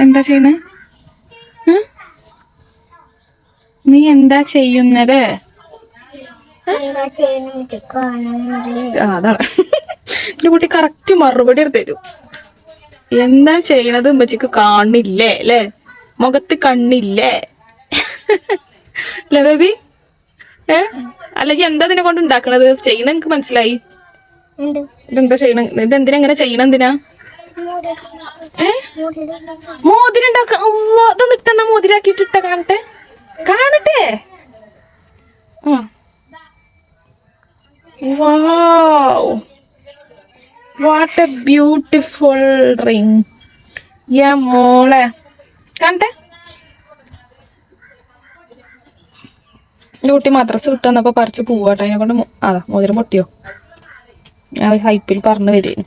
എന്താ ചെയ്യണേ? നീ എന്താ ചെയ്യുന്നത്? അതാണ് എന്റെ കുട്ടി കറക്റ്റ് മറുപടി എടുത്ത് തരും. എന്താ ചെയ്യണത് ഉമ്മച്ചിക്ക് കാണില്ലേ അല്ലേ? മുഖത്ത് കണ്ണില്ലേ? അല്ലേ ബേബി? അല്ല എന്താ ഇതിനെ കൊണ്ട് ഉണ്ടാക്കണത്? ചെയ്യണ എനിക്ക് മനസ്സിലായി. ഇതെന്താ ചെയ്യണ? ഇതെന്തിനാ ഇങ്ങനെ ചെയ്യണ? എന്തിനാ മോതിരം ഉണ്ടാക്ക? അതൊന്നും ഇട്ടെന്നാ മോതിരാക്കിട്ട് ഇട്ട കാണട്ടെ, കാണട്ടെ. Wow, what a beautiful ring. Yeah, മോളെ കണ്ടേ? കുട്ടി മദ്രസ വിട്ട് വന്നപ്പോ പറിച്ച് പോവാട്ടോ. അതിനെ കൊണ്ട് അതാ മോതിരം പൊട്ടിയോ? ഞാൻ ഹൈപ്പിൽ പറഞ്ഞു വരേന്.